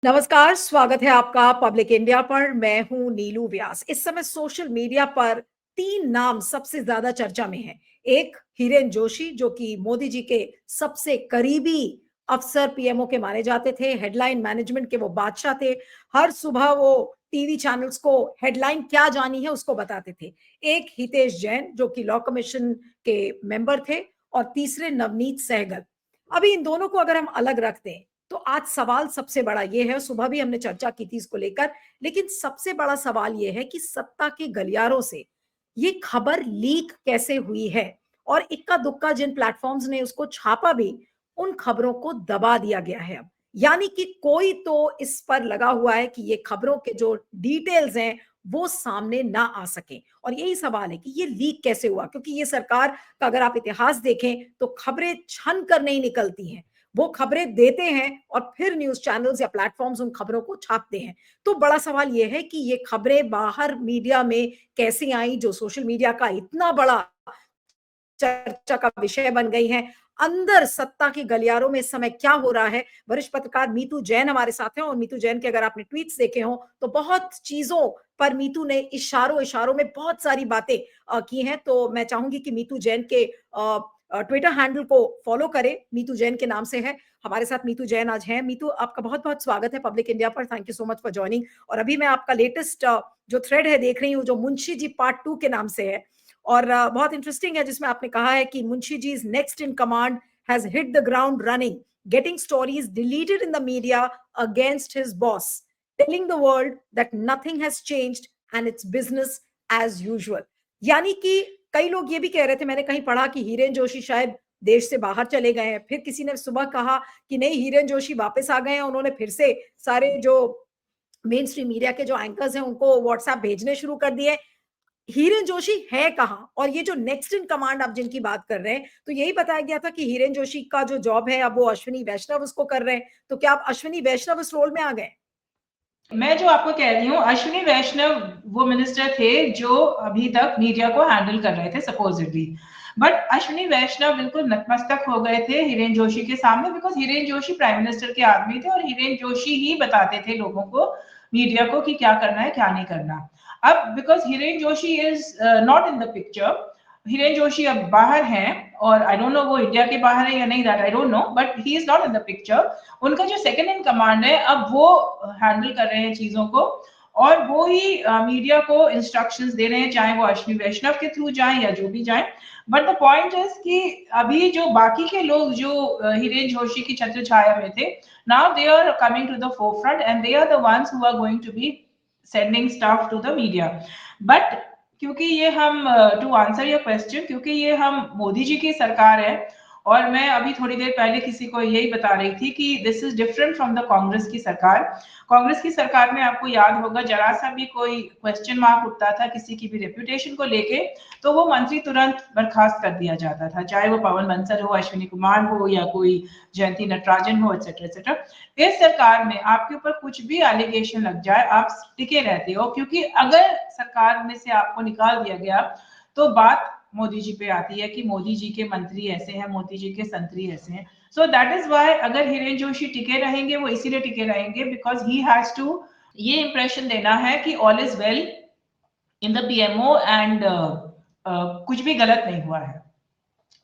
नमस्कार, स्वागत है आपका पब्लिक इंडिया पर। मैं हूं नीलू व्यास। इस समय सोशल मीडिया पर 3 नाम सबसे ज्यादा चर्चा में हैं। एक हिरेन जोशी, जो कि मोदी जी के सबसे करीबी अफसर पीएमओ के माने जाते थे। हेडलाइन मैनेजमेंट के वो बादशाह थे। हर सुबह वो टीवी चैनल्स को हेडलाइन क्या जानी है उसको बताते थे। एक हितेश जैन, जो कि लॉ कमीशन के मेंबर थे, और तीसरे नवनीत सहगल। अभी इन दोनों को अगर हम अलग रख दें तो आज सवाल सबसे बड़ा ये है, सुबह भी हमने चर्चा की थी इसको लेकर, लेकिन सबसे बड़ा सवाल ये है कि सत्ता के गलियारों से ये खबर लीक कैसे हुई है। और इक्का दुक्का जिन प्लेटफॉर्म्स ने उसको छापा भी, उन खबरों को दबा दिया गया है अब। यानी कि कोई तो इस पर लगा हुआ है कि ये खबरों के जो डिटेल्स हैं वो सामने ना आ सके। और यही सवाल है कि ये लीक कैसे हुआ, क्योंकि ये सरकार का अगर आप इतिहास देखें तो खबरें छन कर नहीं निकलती हैं। वो खबरें देते हैं और फिर न्यूज चैनल्स या प्लेटफॉर्म्स उन खबरों को छापते हैं। तो बड़ा सवाल यह है कि ये खबरें बाहर मीडिया में कैसे आई, जो सोशल मीडिया का इतना बड़ा चर्चा का विषय बन गई हैं। अंदर सत्ता के गलियारों में इस समय क्या हो रहा है। वरिष्ठ पत्रकार मीतू जैन हमारे साथ हैं, और मीतू जैन के अगर आपने ट्वीट्स देखे हो तो बहुत चीजों पर मीतू ने इशारों इशारों में बहुत सारी बातें की हैं। तो मैं चाहूंगी कि मीतू जैन के ट्विटर हैंडल को फॉलो करें। मीतू जैन के नाम से है। हमारे साथ मीतू जैन आज हैं। मीतू, आपका बहुत बहुत स्वागत है पब्लिक इंडिया पर। Thank you so much for joining. और अभी मैं आपका लेटेस्ट जो थ्रेड है देख रही हूँ, जो मुंशी जी पार्ट 2 के नाम से है, और बहुत इंटरेस्टिंग है, जिसमें आपने कहा है कि Munshi ji is next in command, has hit the ground running, getting stories deleted in the media against his boss, telling the world that nothing has changed and it's business as usual. यानी कि कई लोग ये भी कह रहे थे, मैंने कहीं पढ़ा कि हिरेन जोशी शायद देश से बाहर चले गए हैं। फिर किसी ने सुबह कहा कि नहीं, हिरेन जोशी वापस आ गए हैं, उन्होंने फिर से सारे जो मेन स्ट्रीम मीडिया के जो एंकर्स हैं उनको व्हाट्सएप भेजने शुरू कर दिए। हिरेन जोशी है कहां? और ये जो नेक्स्ट इन कमांड आप जिनकी बात कर रहे हैं, तो यही बताया गया था कि हिरेन जोशी का जो जॉब है अब वो अश्विनी वैष्णव उसको कर रहे हैं। तो क्या आप अश्विनी वैष्णव इस रोल में आ गए? मैं जो आपको कह रही हूँ, अश्विनी वैष्णव वो मिनिस्टर थे जो अभी तक मीडिया को हैंडल कर रहे थे सपोजिटली। बट अश्विनी वैष्णव बिल्कुल नतमस्तक हो गए थे हिरेन जोशी के सामने, because Hiren Joshi prime minister के आदमी थे और हिरेन जोशी ही बताते थे लोगों को, मीडिया को, कि क्या करना है क्या नहीं करना। अब because Hiren Joshi is not in the picture, Hiren Joshi अब बाहर हैं, और आई डोंट नो वो इंडिया के बाहर है या नहीं, that I don't know, but he is not in the picture. उनका जो सेकंड इन कमांड है अब वो हैंडल कर रहे हैं चीजों को, और वो ही मीडिया को इंस्ट्रक्शंस दे रहे हैं, चाहे वो अश्विनी वैष्णव के थ्रू जाए या जो भी जाए। बट द पॉइंट इज कि अभी जो बाकी के लोग जो हिरेन जोशी की छत्र छाया में थे, now they are coming to the forefront and they are the ones who are going to be sending stuff to the media. But क्योंकि ये हम टू आंसर योर क्वेश्चन, क्योंकि ये हम मोदी जी की सरकार है, और मैं अभी थोड़ी देर पहले किसी को यही बता रही थी कि this is different from the Congress की सरकार। कांग्रेस की सरकार में आपको याद होगा, जरा सा भी कोई क्वेश्चन मार्क उठता था किसी की भी रेपुटेशन को लेके, तो वो मंत्री तुरंत बर्खास्त कर दिया जाता था, चाहे वो पवन बंसल हो, अश्विनी कुमार हो, या कोई जयंती नटराजन हो, एक्सेट्रा एक्सेट्रा। इस सरकार में आपके ऊपर कुछ भी एलिगेशन लग जाए, आप टिके रहते हो, क्योंकि अगर सरकार में से आपको निकाल दिया गया तो बात मोदी जी पे आती है कि मोदी जी के मंत्री ऐसे हैं, मोदी जी के संतरी ऐसे हैं। सो दैट इज वाई अगर हिरेन जोशी टिके रहेंगे, वो इसीलिए टिके रहेंगे बिकॉज ही हैज टू ये इंप्रेशन देना है कि all is well in the PMO and कुछ भी गलत नहीं हुआ है।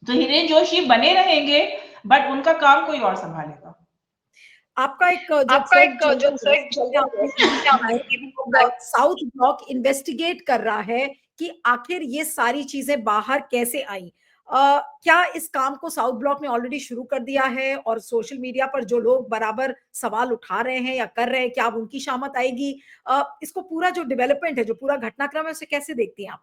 तो हिरेन जोशी बने रहेंगे, बट उनका काम कोई और संभालेगा। आपका एक जो आपका थ्रेड एक चल जो रहा है थ्रेड चल उसमें रहा है आपने ये भी कहा है कि साउथ ब्लॉक इन्वेस्टिगेट कर रहा है कि आखिर ये सारी चीजें बाहर कैसे आई। क्या इस काम को साउथ ब्लॉक ने ऑलरेडी शुरू कर दिया है, और सोशल मीडिया पर जो लोग बराबर सवाल उठा रहे हैं या कर रहे हैं, क्या अब उनकी शामत आएगी? इसको पूरा जो डेवलपमेंट है, जो पूरा घटनाक्रम है, उसे कैसे देखती हैं आप?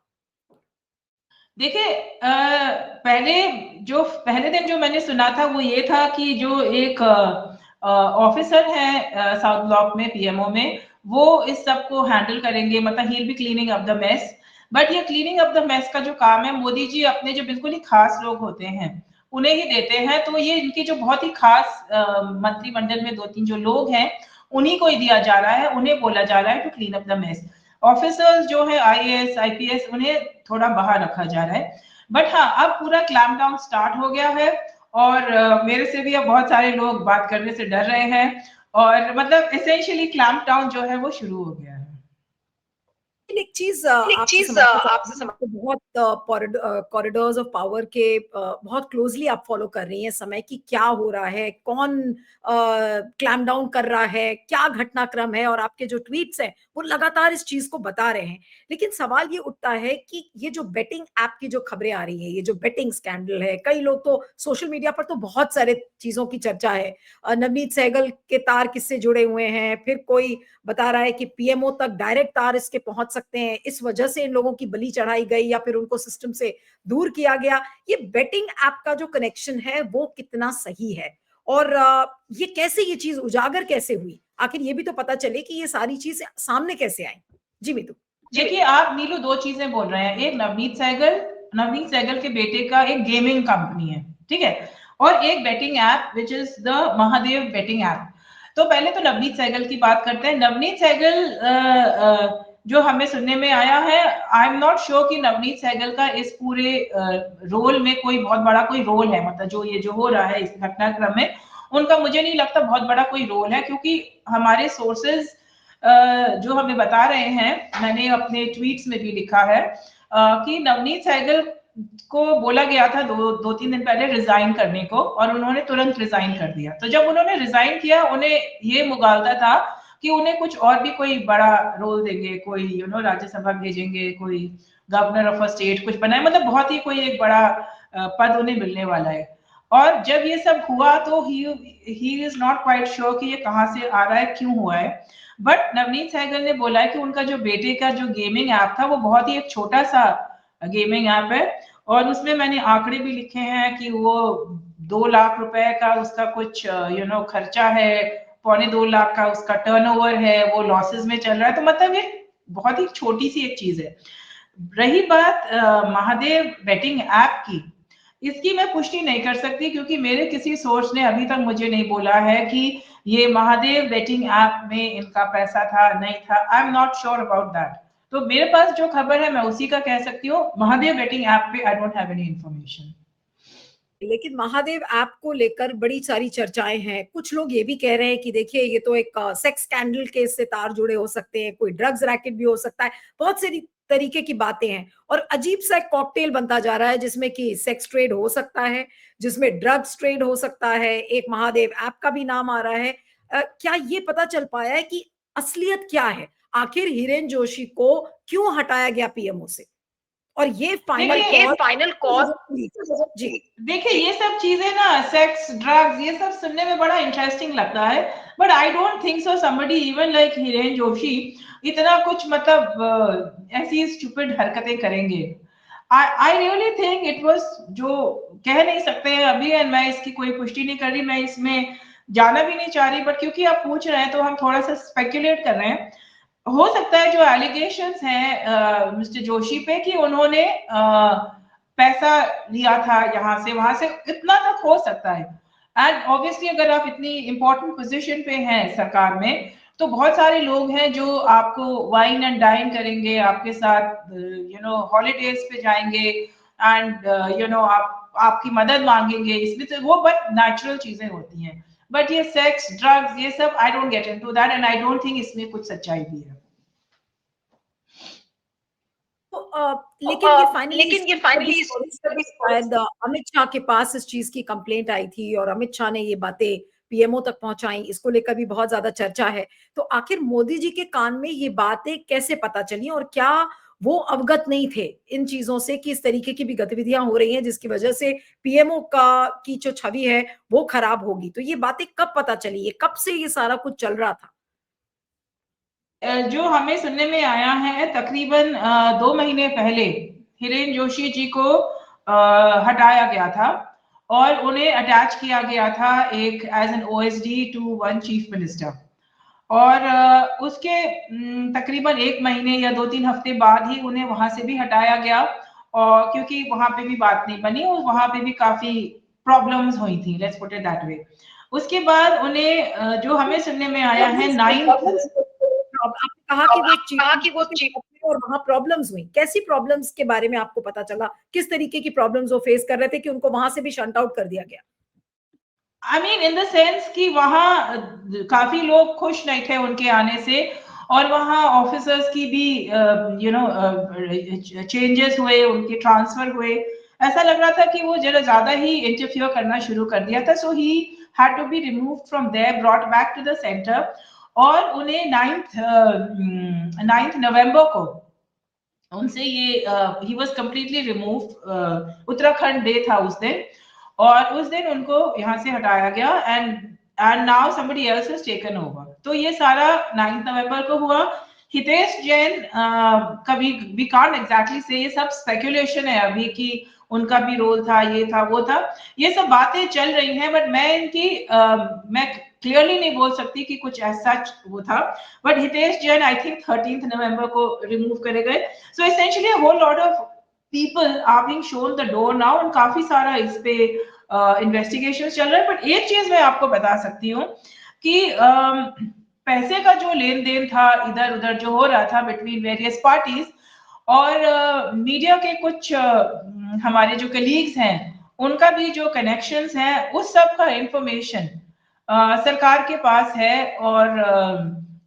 देखिए, पहले जो पहले दिन जो मैंने सुना था वो ये था कि जो एक ऑफिसर है साउथ ब्लॉक में, पीएमओ में, वो इस सब को हैंडल करेंगे, मतलब he will be cleaning up the mess. But ये क्लीनिंग अप द मेस का जो काम है, मोदी जी अपने जो बिल्कुल ही खास लोग होते हैं उन्हें ही देते हैं। तो ये इनकी जो बहुत ही खास मंत्रिमंडल में दो तीन जो लोग हैं, उन्हीं को ही दिया जा रहा है, उन्हें बोला जा रहा है to clean up the mess. Officers जो है आईएएस आईपीएस, उन्हें थोड़ा बाहर रखा जा रहा है। बट हाँ, अब पूरा क्लैम्प डाउन स्टार्ट हो गया है, और मेरे से भी अब बहुत सारे लोग बात करने से डर रहे हैं। और मतलब एसेंशियली क्लैम्प डाउन जो है वो शुरू हो गया है। एक चीज आपसे समझना चाहूंगी, आपको बहुत कॉरिडोर्स ऑफ पावर के बहुत क्लोजली आप फॉलो कर रही हैं समय की क्या हो रहा है, कौन क्लैम डाउन कर रहा है, क्या घटनाक्रम है, और आपके जो ट्वीट्स हैं वो लगातार इस चीज को बता रहे हैं। लेकिन सवाल ये उठता है कि ये जो बेटिंग ऐप की जो खबरें आ रही हैं, ये जो बेटिंग स्कैंडल है, कई लोग तो सोशल मीडिया पर तो बहुत सारे चीजों की चर्चा है, नवनीत सहगल के तार किससे जुड़े हुए हैं, फिर कोई बता रहा है कि पीएमओ तक डायरेक्ट तार इसके पहुंच सकते हैं, इस वजह से इन लोगों की बलि चढ़ाई गई या फिर उनको सिस्टम से दूर किया गया। ये बेटिंग ऐप का जो कनेक्शन है वो कितना सही है, और ये कैसे, ये चीज उजागर कैसे हुई, आखिर ये भी तो पता चले कि ये सारी चीज सामने कैसे आई। जी मितू। देखिए आप नीलू दो चीजें बोल रहे हैं, एक नवनीत सहगल के बेटे का एक गेमिंग कंपनी है, ठीक है, और एक betting app which is the Mahadev betting app. तो पहले तो नवनीत सहगल की बात करते हैं। नवनीत सहगल जो हमें सुनने में आया है, आई एम नॉट श्योर कि नवनीत सहगल का इस पूरे रोल में कोई बहुत बड़ा कोई रोल है, मतलब जो हो रहा है इस घटनाक्रम में, उनका मुझे नहीं लगता बहुत बड़ा कोई रोल है, क्योंकि हमारे सोर्सेज जो हमें बता रहे हैं, मैंने अपने ट्वीट्स में भी लिखा है कि नवनीत सहगल को बोला गया था दो तीन दिन पहले रिजाइन करने को, और उन्होंने तुरंत रिजाइन कर दिया। तो जब उन्होंने रिजाइन किया, उन्हें ये मुगालता था कि उन्हें कुछ और भी कोई बड़ा रोल देंगे, कोई राज्यसभा भेजेंगे, कोई गवर्नर ऑफ अ स्टेट कुछ बनाए, मतलब बहुत ही कोई एक बड़ा पद उन्हें मिलने वाला है। और जब ये सब हुआ तो he is not quite sure कि ये कहाँ से आ रहा है, क्यों हुआ है। बट नवनीत सहगल ने बोला है कि उनका जो बेटे का जो गेमिंग ऐप था वो बहुत ही एक छोटा सा गेमिंग ऐप है, और उसमें मैंने आंकड़े भी लिखे हैं कि वो 2 लाख रुपए का उसका कुछ खर्चा है, 2.25 लाख का उसका टर्नओवर है, वो लॉसेस में चल रहा है। तो मतलब ये बहुत ही छोटी सी एक चीज है। रही बात महादेव बेटिंग ऐप की, इसकी मैं पुष्टि नहीं कर सकती, क्योंकि मेरे किसी सोर्स ने अभी तक मुझे नहीं बोला है कि ये महादेव बेटिंग ऐप में इनका पैसा था, नहीं था। आई am not sure about that. तो मेरे पास जो खबर है मैं उसी का कह सकती हूँ। महादेव बेटिंग ऐप पे I don't have any information. लेकिन महादेव ऐप को लेकर बड़ी सारी चर्चाएं हैं, कुछ लोग ये भी कह रहे हैं कि देखिए ये तो एक सेक्स स्कैंडल के से तार जुड़े हो सकते हैं, कोई ड्रग्स रैकेट भी हो सकता है, बहुत सारी तरीके की बातें हैं, और अजीब सा एक कॉकटेल बनता जा रहा है जिसमें कि सेक्स ट्रेड हो सकता है, जिसमें ड्रग्स ट्रेड हो सकता है, एक महादेव ऐप का भी नाम आ रहा है। क्या ये पता चल पाया है कि असलियत क्या है, आखिर हिरेन जोशी को क्यों हटाया गया पीएमओ से, और ये फाइनल कॉल जी। देखिए ये सब चीजें ना, सेक्स ड्रग्स, ये सब सुनने में बड़ा इंटरेस्टिंग लगता है, but I don't think so somebody even like Hiren Joshi इतना कुछ मतलब ऐसी स्टूपिड हरकतें करेंगे। I really think it was, जो कह नहीं सकते हैं अभी, एंड मैं इसकी कोई पुष्टि नहीं कर रही, मैं इसमें जाना भी नहीं चाह रही, बट क्योंकि आप पूछ रहे हैं तो हम थोड़ा सा स्पेकुलेट कर रहे हैं। हो सकता है जो एलिगेशंस हैं मिस्टर जोशी पे कि उन्होंने पैसा लिया था यहाँ से वहां से, इतना तक हो सकता है। एंड ऑब्वियसली अगर आप इतनी इंपॉर्टेंट पोजीशन पे हैं सरकार में, तो बहुत सारे लोग हैं जो आपको वाइन एंड डाइन करेंगे, आपके साथ हॉलीडेज पे जाएंगे, एंड आप आपकी मदद मांगेंगे, इसमें तो वो बट नेचुरल चीजें होती हैं। बट ये सेक्स ड्रग्स ये सब I don't get into that, and I don't think इसमें कुछ सच्चाई भी है। तो लेकिन ये फाइनली शायद अमित शाह के पास इस चीज की कंप्लेंट आई थी, और अमित शाह ने ये बातें पीएमओ तक पहुंचाई, इसको लेकर भी बहुत ज्यादा चर्चा है। तो आखिर मोदी जी के कान में ये बातें कैसे पता चली, और क्या वो अवगत नहीं थे इन चीजों से कि इस तरीके की भी गतिविधियां हो रही हैं जिसकी वजह से पीएमओ का की जो छवि है वो खराब होगी। तो ये बातें कब पता चली, ये कब से ये सारा कुछ चल रहा था। जो हमें सुनने में आया है तकरीबन 2 महीने पहले हिरेन जोशी जी को हटाया गया था, और उन्हें अटैच किया गया था एक as an OSD to one chief minister. और उसके तकरीबन 1 महीने या 2-3 हफ्ते बाद ही उन्हें वहां से भी हटाया गया, और क्योंकि वहां पे भी बात नहीं बनी और वहां पे भी काफी प्रॉब्लम्स हुई थी, let's put it that way. उसके बाद उन्हें जो हमें सुनने में आया है 9th। आपने कहा कि वो एक चीफ और वहां प्रॉब्लम्स हुई, कैसी प्रॉब्लम्स के बारे में आपको पता चला, किस तरीके की प्रॉब्लम्स वो फेस कर रहे थे कि उनको वहां से भी शंट आउट कर दिया गया। I mean in the sense कि वहां काफी लोग खुश नहीं थे उनके आने से, और वहां ऑफिसर्स की भी चेंजेस हुए, उनके ट्रांसफर हुए। ऐसा लग रहा था कि वो जरा ज्यादा ही इंटरफियर करना शुरू कर दिया था। So he had to be removed from there, brought back to the centre, और उन्हें 9 नवंबर को उनसे ये he was completely remove. Uttarakhand day था उस दिन, और उस दिन उनको यहाँ से हटाया गया, and now somebody else has taken over. तो ये सारा 9 नवंबर को हुआ। हितेश जैन कभी वी कांट एग्जैक्टली से, ये सब स्पेकुलेशन है अभी कि उनका भी रोल था, ये था वो था, ये सब बातें चल रही हैं, बट मैं इनकी मैं क्लियरली नहीं बोल सकती कि कुछ ऐसा वो था। But Hitesh Jain I think 13 नवंबर को रिमूव करे गए। So essentially a whole lot of people are being shown the door now, and काफी सारा इस पे इन्वेस्टिगेशन चल रहा है। बट एक चीज मैं आपको बता सकती हूँ कि पैसे का जो लेन देन था इधर उधर जो हो रहा था बिटवीन वेरियस पार्टीज, और मीडिया के कुछ हमारे जो कलीग्स हैं उनका भी जो कनेक्शंस हैं, उस सब का इंफॉर्मेशन सरकार के पास है, और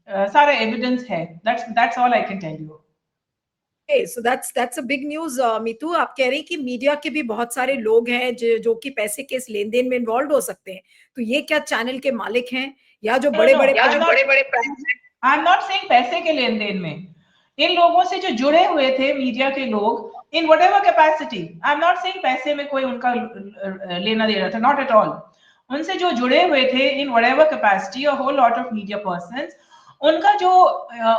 सारा एविडेंस है। That's all I can tell you. So that's a big news Meetu. आप कह रही कि मीडिया के भी बहुत सारे लोग हैं जो कि पैसे के इस लेन देन में इन्वॉल्व हो सकते हैं। तो ये क्या चैनल के मालिक हैं या जो बड़े बड़े आई एम नॉट सेइंग पैसे के लेन देन में, इन लोगों से जो जुड़े हुए थे मीडिया के लोग इन whatever capacity, I am not saying पैसे में कोई उनका लेना दे रहा था, नॉट एट ऑल। उनसे जो जुड़े हुए थे in whatever capacity, a whole lot of media persons, उनका जो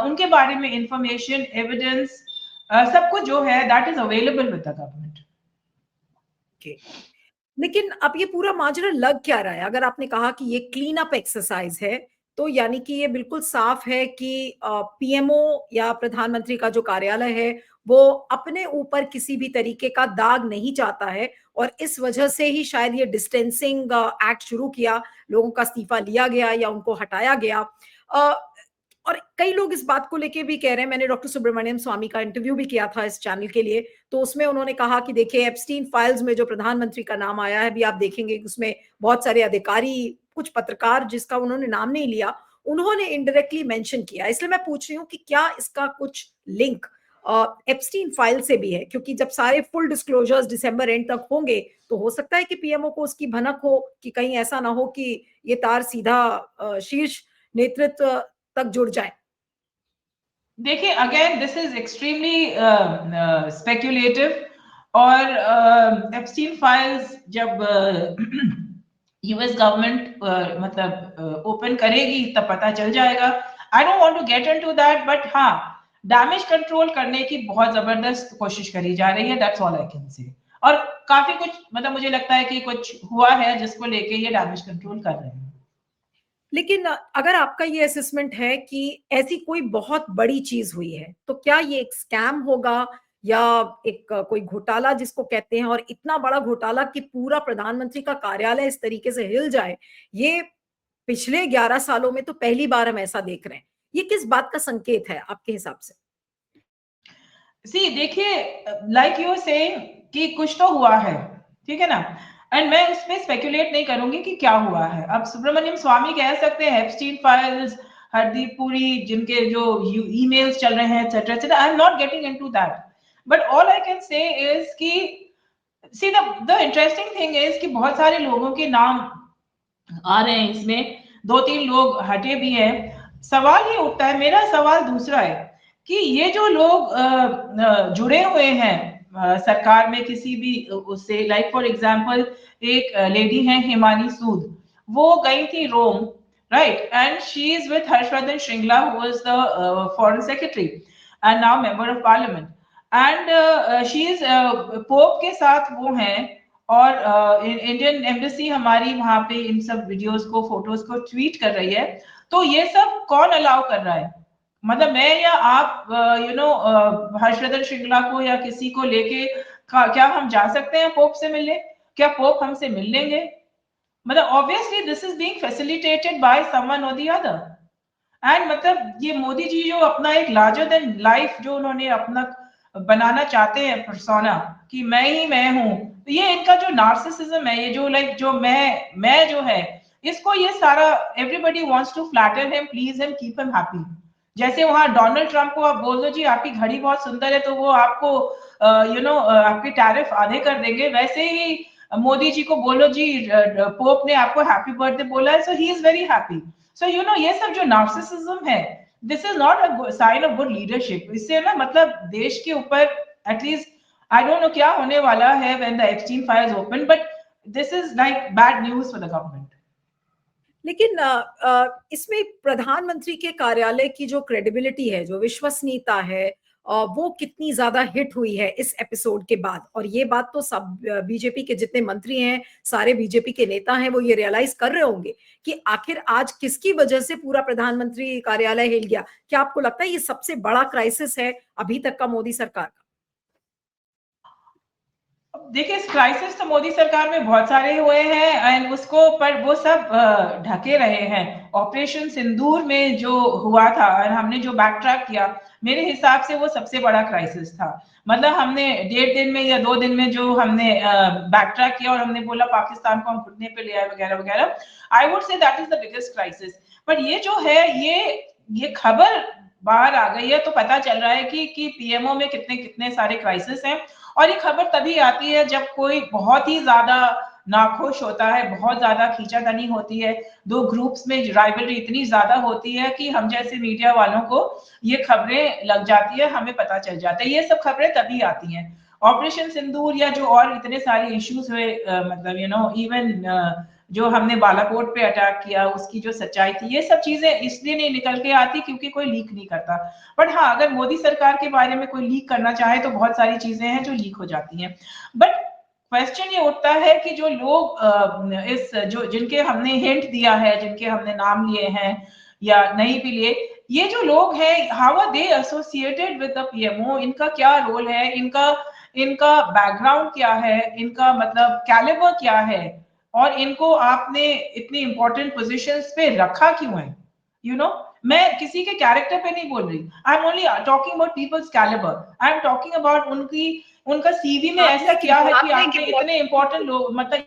उनके बारे में इंफॉर्मेशन, एविडेंस, सब कुछ जो है that is available with the government. लेकिन अब ये पूरा माजरा लग क्या रहा है? अगर आपने कहा कि ये क्लीन अप एक्सरसाइज है, तो यानी कि ये बिल्कुल साफ है कि पीएमओ या प्रधानमंत्री का जो कार्यालय है वो अपने ऊपर किसी भी तरीके का दाग नहीं चाहता है, और इस वजह से ही शायद ये डिस्टेंसिंग एक्ट शुरू किया, लोगों का इस्तीफा लिया गया या उनको हटाया गया। और कई लोग इस बात को लेके भी कह रहे हैं, मैंने डॉक्टर सुब्रमण्यम स्वामी का इंटरव्यू भी किया था इस चैनल के लिए, तो उसमें उन्होंने कहा कि देखिए एप्स्टीन फाइल्स में जो प्रधानमंत्री का नाम आया है, भी आप देखेंगे कि उसमें बहुत सारे अधिकारी, कुछ पत्रकार जिसका उन्होंने नाम नहीं लिया, उन्होंने इनडायरेक्टली मेंशन किया। इसलिए मैं पूछ रही हूँ कि क्या इसका कुछ लिंक एप्स्टीन फाइल से भी है? क्योंकि जब सारे फुल डिस्क्लोजर्स दिसंबर एंड तक होंगे तो हो सकता है कि पीएमओ को उसकी भनक हो कि कहीं ऐसा ना हो कि ये तार सीधा शीर्ष नेतृत्व तक जुड़ जाए। देखिए again this is extremely speculative, और एप्स्टीन फाइल्स जब यूएस गवर्नमेंट मतलब ओपन करेगी तब पता चल जाएगा। I don't want to get into that, but हाँ, डैमेज कंट्रोल करने की बहुत जबरदस्त कोशिश करी जा रही है, दैट्स ऑल आई कैन से। और काफी कुछ मतलब मुझे लगता है कि कुछ हुआ है जिसको लेके ये डैमेज कंट्रोल कर रहे हैं। लेकिन अगर आपका ये असेसमेंट है कि ऐसी कोई बहुत बड़ी चीज हुई है, तो क्या ये एक स्कैम होगा या एक कोई घोटाला जिसको कहते हैं, और इतना बड़ा घोटाला कि पूरा प्रधानमंत्री का कार्यालय इस तरीके से हिल जाए, ये पिछले 11 सालों में तो पहली बार हम ऐसा देख रहे हैं। ये किस बात का संकेत है आपके हिसाब से? सी देखिए, लाइक यू सेइंग कि कुछ तो हुआ है, ठीक है ना, एंड मैं उसमें स्पेकुलेट नहीं करूंगी कि क्या हुआ है। अब सुब्रमण्यम स्वामी कह सकते हैं एप्स्टीन फाइल्स, हरदीप पुरी, जिनके जो ईमेल्स चल रहे हैं etcetera etcetera, I am not getting into that, but all I can say is कि see the interesting thing is कि बहुत सारे लोगों के नाम आ रहे हैं इसमें, 2-3 लोग हटे भी हैं। सवाल ये उठता है, मेरा सवाल दूसरा है कि ये जो लोग जुड़े हुए हैं सरकार में किसी भी उससे, लाइक फॉर एग्जांपल एक लेडी है हिमानी सूद, वो गई थी Rome, right, and she is with Harshvardhan Shringla who was the foreign secretary and now member of parliament, and she is Pope के साथ वो हैं, और इंडियन एम्बेसी हमारी वहां पे इन सब वीडियोस को, फोटोज को ट्वीट कर रही है। तो ये सब कौन अलाउ कर रहा है? मतलब मैं या आप हर्षवर्धन श्रृंगला को या किसी को लेके क्या हम जा सकते हैं पोप से मिलने? क्या पोप हमसे मिल लेंगे? मतलब obviously this is being facilitated by someone और द अदर। एंड मतलब ये मोदी जी जो अपना एक लार्जर देन लाइफ जो उन्होंने अपना बनाना चाहते हैं पर्सोना, कि मैं ही मैं हूं, तो ये इनका जो नार्सिसिज्म है, ये जो जो मैं जो है, इसको ये सारा everybody wants to flatter him, please him, keep him happy. जैसे वहां डोनाल्ड ट्रंप को आप बोल दो जी आपकी घड़ी बहुत सुंदर है, तो वो आपको आपके टैरिफ आधे कर देंगे, वैसे ही मोदी जी को बोलो जी पोप ने आपको हैप्पी बर्थडे बोला है, so he is very happy. So ये सब जो नार्सिसिज्म है, this is not a sign of good leadership. इससे ना मतलब देश के ऊपर एटलीस्ट आई डोंट नो क्या होने वाला है when the Epstein files open, but this is like bad news for the government. लेकिन इसमें प्रधानमंत्री के कार्यालय की जो क्रेडिबिलिटी है, जो विश्वसनीयता है, वो कितनी ज्यादा हिट हुई है इस एपिसोड के बाद? और ये बात तो सब बीजेपी के जितने मंत्री हैं, सारे बीजेपी के नेता हैं, वो ये रियलाइज कर रहे होंगे कि आखिर आज किसकी वजह से पूरा प्रधानमंत्री कार्यालय हिल गया। क्या आपको लगता है ये सबसे बड़ा क्राइसिस है अभी तक का मोदी सरकार का? देखिए, इस क्राइसिस तो मोदी सरकार में बहुत सारे हुए हैं एंड उसको पर वो सब ढके रहे हैं। ऑपरेशन सिंदूर में जो हुआ था और हमने जो बैक ट्रैक किया, मेरे हिसाब से वो सबसे बड़ा क्राइसिस था। मतलब हमने 1.5 दिन में या 2 दिन में जो हमने बैक ट्रैक किया और हमने बोला पाकिस्तान को हम घुटने पे ले आए वगैरह वगैरह, I would say that is the biggest crisis. पर ये जो है, ये खबर बाहर आ गई है तो पता चल रहा है कि पीएमओ में कितने कितने सारे क्राइसिस हैं। और ये खबर तभी आती है जब कोई बहुत ही ज्यादा नाखुश होता है, बहुत ज्यादा खींचातानी होती है, दो ग्रुप्स में राइवलरी इतनी ज्यादा होती है कि हम जैसे मीडिया वालों को ये खबरें लग जाती है, हमें पता चल जाता है। ये सब खबरें तभी आती हैं। ऑपरेशन सिंदूर या जो और इतने सारे इश्यूज हुए, मतलब इवन जो हमने बालाकोट पे अटैक किया, उसकी जो सच्चाई थी, ये सब चीजें इसलिए नहीं निकल के आती क्योंकि कोई लीक नहीं करता। बट हाँ, अगर मोदी सरकार के बारे में कोई लीक करना चाहे तो बहुत सारी चीजें हैं जो लीक हो जाती हैं। बट क्वेश्चन ये उठता है कि जो लोग इस जो जिनके हमने हिंट दिया है, जिनके हमने नाम लिए हैं या नहीं भी लिए, ये जो लोग हैं, how are they associated with the PMO? इनका क्या रोल है, इनका इनका बैकग्राउंड क्या है, इनका मतलब कैलिबर क्या है, और इनको आपने इतनी इंपॉर्टेंट पोजीशंस पे रखा क्यों है? मैं किसी के कैरेक्टर पे नहीं बोल रही, I am only talking about people's calibre. I am talking about उनका सीवी में ऐसा क्या है कि आपने इतने इंपॉर्टेंट लोग, मतलब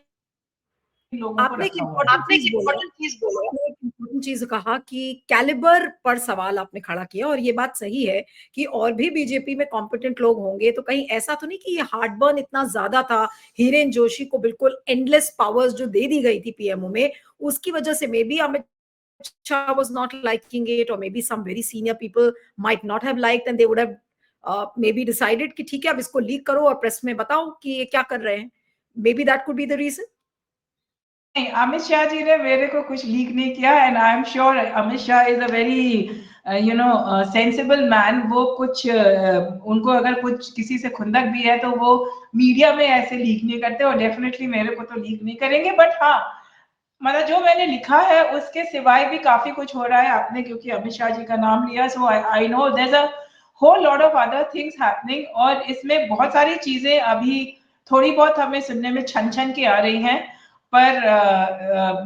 लोगों को आपने एक रखा हुआ है। इम्पोर्टेंट चीज बोला, आपने एक इम्पोर्टेंट चीज कहा कि कैलिबर पर सवाल आपने खड़ा किया, और ये बात सही है कि और भी बीजेपी में कॉम्पिटेंट लोग होंगे, तो कहीं ऐसा तो नहीं कि ये हार्ट बर्न इतना ज्यादा था, हिरेन जोशी को बिल्कुल एंडलेस पावर्स जो दे दी गई थी पीएमओ में, उसकी वजह से may be Amit Shah was not liking it, or maybe some very senior people might not have liked, and they would have maybe decided कि ठीक है अब इसको लीक करो और प्रेस में बताओ कि ये क्या कर रहे हैं। Maybe that could be the reason. नहीं, अमित शाह जी ने मेरे को कुछ लीक नहीं किया and I am sure Amit Shah is a very sensible man. वो कुछ उनको अगर कुछ किसी से खुंदक भी है तो वो मीडिया में ऐसे लीक नहीं करते, और डेफिनेटली मेरे को तो लीक नहीं करेंगे। बट हाँ, मतलब जो मैंने लिखा है उसके सिवाय भी काफी कुछ हो रहा है। आपने क्योंकि अमित शाह जी का नाम लिया, so I know there is a whole lot of other things happening, और इसमें बहुत सारी चीजें अभी थोड़ी बहुत हमें सुनने में छन छन के आ रही हैं, पर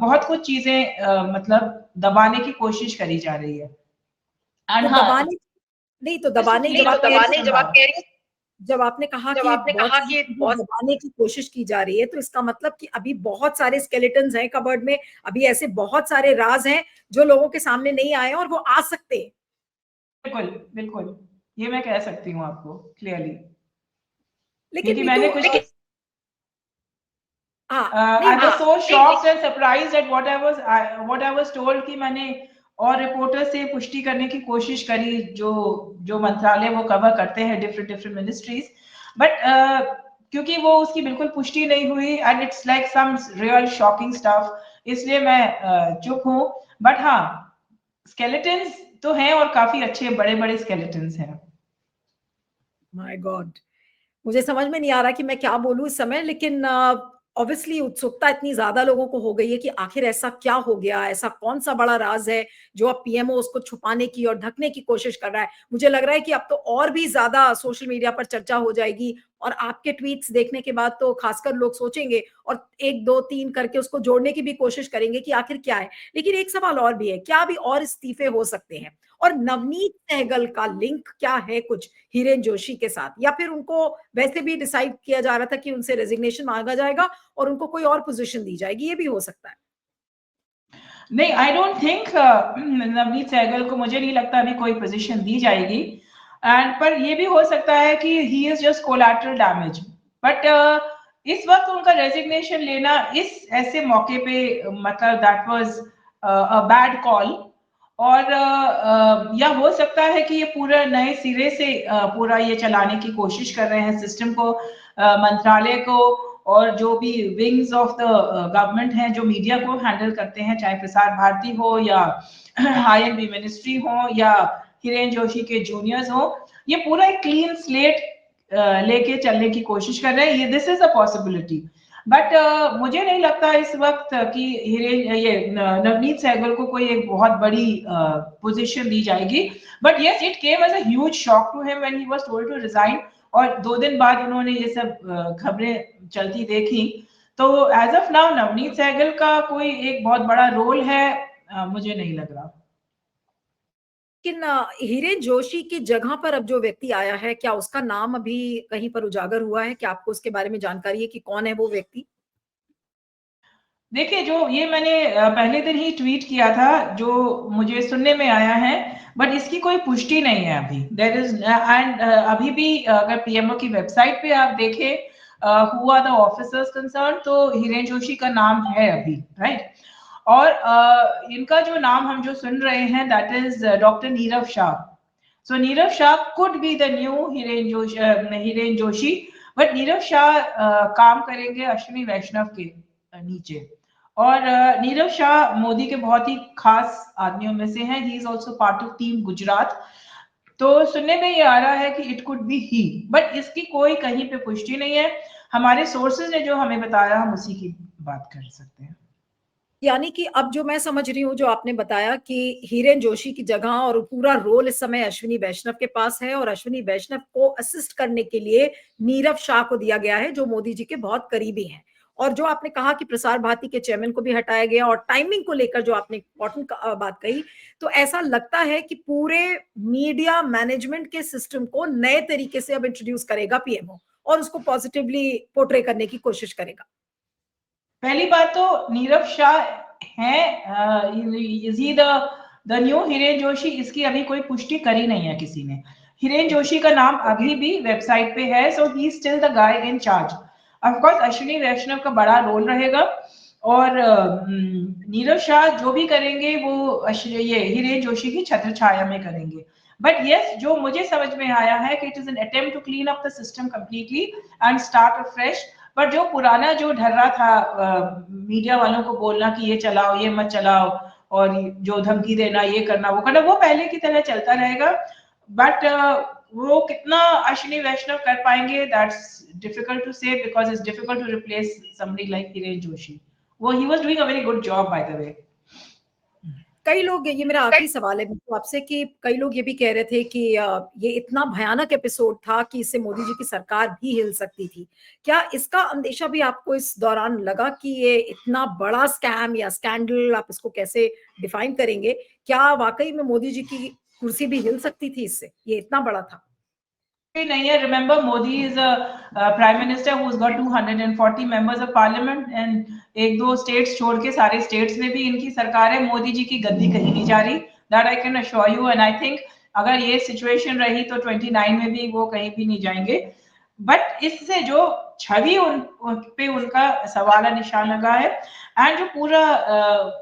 बहुत कुछ चीजें मतलब दबाने की कोशिश करी जा रही है। एंड तो हाँ, दबाने नहीं तो दबाने जब आप कह रही हैं, जब आपने कहा कि बहुत सारी चीजें दबाने की कोशिश की जा रही है, तो इसका मतलब कि अभी बहुत सारे स्केलेटन्स हैं कबर्ड में, अभी ऐसे बहुत सारे राज हैं जो लोगों के सामने नहीं आए और वो आ सकते हैं। बिल्कुल बिल्कुल, ये मैं कह सकती हूँ आपको क्लियरली, लेकिन क्योंकि मैंने नीतू कुछ नहीं I was so shocked and surprised at what I was told कि मैंने और रिपोर्टर से पुष्टि करने की कोशिश करी, जो जो मंत्रालय वो कवर करते हैं डिफरेंट डिफरेंट मिनिस्ट्रीज, बट क्योंकि वो उसकी बिल्कुल पुष्टि नहीं हुई and it's like some real shocking stuff, इसलिए मैं चुप हूँ। बट हाँ, स्केलेटन्स तो हैं और काफी अच्छे बड़े बड़े स्केलेटन्स हैं। माय गॉड, मुझे समझ में नहीं आ रहा कि मैं क्या बोलूं इस समय, लेकिन ऑब्वियसली उत्सुकता इतनी ज्यादा लोगों को हो गई है कि आखिर ऐसा क्या हो गया, ऐसा कौन सा बड़ा राज है जो अब पीएमओ उसको छुपाने की और ढकने की कोशिश कर रहा है। मुझे लग रहा है कि अब तो और भी ज्यादा सोशल मीडिया पर चर्चा हो जाएगी और आपके ट्वीट्स देखने के बाद तो खासकर लोग सोचेंगे और 1, 2, 3 करके उसको जोड़ने की भी कोशिश करेंगे कि आखिर क्या है। लेकिन एक सवाल और भी है, क्या अभी और इस्तीफे हो सकते हैं? और नवनीत सहगल का लिंक क्या है कुछ हिरेन जोशी के साथ, या फिर उनको वैसे भी डिसाइड किया जा रहा था कि उनसे रेजिग्नेशन मांगा जाएगा और उनको कोई और पोजीशन दी जाएगी, ये भी हो सकता है? नहीं, I don't think Navneet Sehgal को, मुझे नहीं लगता अभी कोई पोजीशन दी जाएगी। एंड पर ये भी हो सकता है कि he is just collateral damage. But इस वक्त उनका रेजिग्नेशन लेना इस ऐसे मौके पे, मतलब that was a bad call. और या हो सकता है कि ये पूरा नए सिरे से पूरा ये चलाने की कोशिश कर रहे हैं सिस्टम को, मंत्रालय को, और जो भी विंग्स ऑफ द गवर्नमेंट हैं जो मीडिया को हैंडल करते हैं, चाहे प्रसार भारती हो या आईएनबी मिनिस्ट्री हो या हिरेन जोशी के जूनियर्स हो, ये पूरा एक क्लीन स्लेट लेके चलने की कोशिश कर रहे हैं। ये this is a possibility. But मुझे नहीं लगता इस वक्त कि नवनीत सहगल को कोई एक बहुत बड़ी पोजीशन दी जाएगी। But yes, it came as a huge shock to him when he was told to resign. और 2 दिन बाद उन्होंने ये सब खबरें चलती देखी। तो as of now Navneet Sehgal का कोई एक बहुत बड़ा रोल है, मुझे नहीं लग रहा। लेकिन हिरेन जोशी की जगह पर अब जो व्यक्ति आया है, क्या उसका नाम अभी कहीं पर उजागर हुआ है? क्या आपको उसके बारे में जानकारी है कि कौन है वो व्यक्ति? देखिए, जो ये मैंने पहले दिन ही ट्वीट किया था, जो मुझे सुनने में आया है, बट इसकी कोई पुष्टि नहीं है अभी। देयर इज एंड अभी भी अगर पीएमओ की वेबसाइट पे आप देखें who are the officers concern, तो हिरेन जोशी का नाम है अभी, राइट। और इनका जो नाम हम जो सुन रहे हैं, that is doctor Nirav Shah. So Nirav Shah could be the new Hiren Joshi. But Nirav Shah काम करेंगे अश्विनी वैष्णव के नीचे। और नीरव शाह मोदी के बहुत ही खास आदमियों में से हैं। He is also part of team Gujarat. तो सुनने में ये आ रहा है कि it could be he, but इसकी कोई कहीं पे पुष्टि नहीं है। हमारे सोर्सेज ने जो हमें बताया, हम उसी की बात कर सकते हैं। यानी कि अब जो मैं समझ रही हूँ, जो आपने बताया कि हिरेन जोशी की जगह और पूरा रोल इस समय अश्विनी वैष्णव के पास है, और अश्विनी वैष्णव को असिस्ट करने के लिए नीरव शाह को दिया गया है, जो मोदी जी के बहुत करीबी हैं। और जो आपने कहा कि प्रसार भारती के चेयरमैन को भी हटाया गया, और टाइमिंग को लेकर जो आपने इंपॉर्टेंट बात कही, तो ऐसा लगता है कि पूरे मीडिया मैनेजमेंट के सिस्टम को नए तरीके से अब इंट्रोड्यूस करेगा पीएमओ, और उसको पॉजिटिवली पोर्ट्रे करने की कोशिश करेगा। पहली बात तो नीरव शाह है, is he the new Hiren Joshi, इसकी अभी कोई पुष्टि करी नहीं है किसी ने। हिरेन जोशी का नाम अभी भी वेबसाइट पे है, so he still the guy in charge. Of course Ashwini Vaishnaw का बड़ा रोल रहेगा, और नीरव शाह जो भी करेंगे वो ये हिरेन जोशी की छत्र छाया में करेंगे। बट यस, जो मुझे समझ में आया है कि it is an attempt to clean up the system completely and start afresh. पर जो पुराना जो ढर्रा था मीडिया वालों को बोलना कि ये चलाओ, ये मत चलाओ, और जो धमकी देना, ये करना, वो करना, वो पहले की तरह चलता रहेगा। बट वो कितना अश्विनी वैष्णव कर पाएंगे, that's difficult to say, because it's difficult to replace somebody like Hiren Joshi. वो he was doing a very good job, by the way. कई लोग, ये मेरा आखिरी सवाल है बिट्टू आपसे, कि कई लोग ये भी कह रहे थे कि ये इतना भयानक एपिसोड था कि इससे मोदी जी की सरकार भी हिल सकती थी। क्या इसका अंदेशा भी आपको इस दौरान लगा कि ये इतना बड़ा स्कैम या स्कैंडल, आप इसको कैसे डिफाइन करेंगे, क्या वाकई में मोदी जी की कुर्सी भी हिल सकती थी इससे, ये इतना बड़ा था? नहीं है। Remember, Modi is a prime minister who has got 240 members of parliament, and एक दो स्टेट्स छोड़ के सारे स्टेट्स में भी इनकी सरकार है। मोदी जी की गद्दी कहीं नहीं जा रही, that I can assure you. And I think अगर ये सिचुएशन रही तो 29 में भी वो कहीं भी नहीं जाएंगे। बट इससे जो छवि उन पे उनका सवाल निशान लगा है, एंड जो पूरा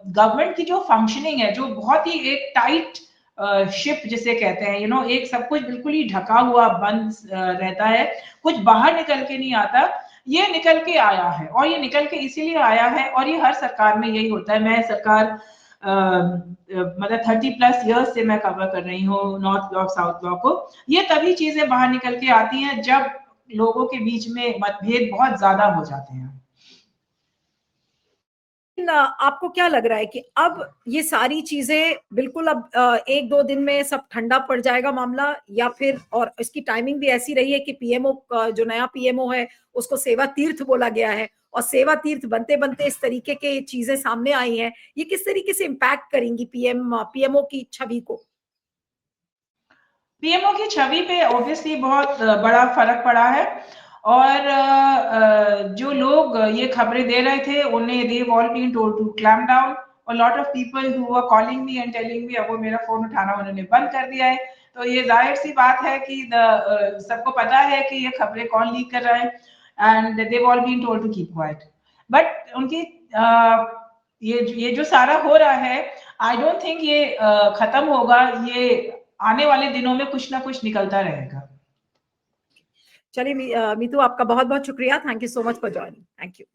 गवर्नमेंट की जो फंक्शनिंग है, जो बहुत ही एक टाइट शिप जिसे कहते हैं, एक सब कुछ बिल्कुल ही ढका हुआ बंद रहता है, कुछ बाहर निकल के नहीं आता। ये निकल के आया है, और ये निकल के इसीलिए आया है, और ये हर सरकार में यही होता है। मैं सरकार मतलब 30+ ईयर्स से मैं कवर कर रही हूँ नॉर्थ ब्लॉक साउथ ब्लॉक को। ये तभी चीजें बाहर निकल के आती हैं जब लोगों के बीच में मतभेद बहुत ज्यादा हो जाते हैं। आपको क्या लग रहा है कि अब ये सारी चीजें बिल्कुल अब 1-2 दिन में सब ठंडा पड़ जाएगा मामला, या फिर, और इसकी टाइमिंग भी ऐसी रही है कि पीएमओ जो नया पीएमओ है उसको सेवा तीर्थ बोला गया है, और सेवा तीर्थ बनते बनते इस तरीके के चीजें सामने आई हैं, ये किस तरीके से इम्पैक्ट करेंगी पीएमओ की छवि को? पीएमओ की छवि पे ऑब्वियसली बहुत बड़ा फर्क पड़ा है। और जो लोग ये खबरें दे रहे थे उन्हें they all been told to clamp down, और lot of people who are calling me and telling me, अब वो मेरा फोन उठाना उन्होंने बंद कर दिया है। तो ये जाहिर सी बात है कि सबको पता है कि ये खबरें कौन लीक कर रहा है, and they all been told to keep quiet. But उनकी ये जो सारा हो रहा है, आई डोंट थिंक ये खत्म होगा। ये आने वाले दिनों में कुछ ना कुछ निकलता रहेगा। चलिए मीतू, आपका बहुत बहुत शुक्रिया। Thank you so much for joining. Thank you.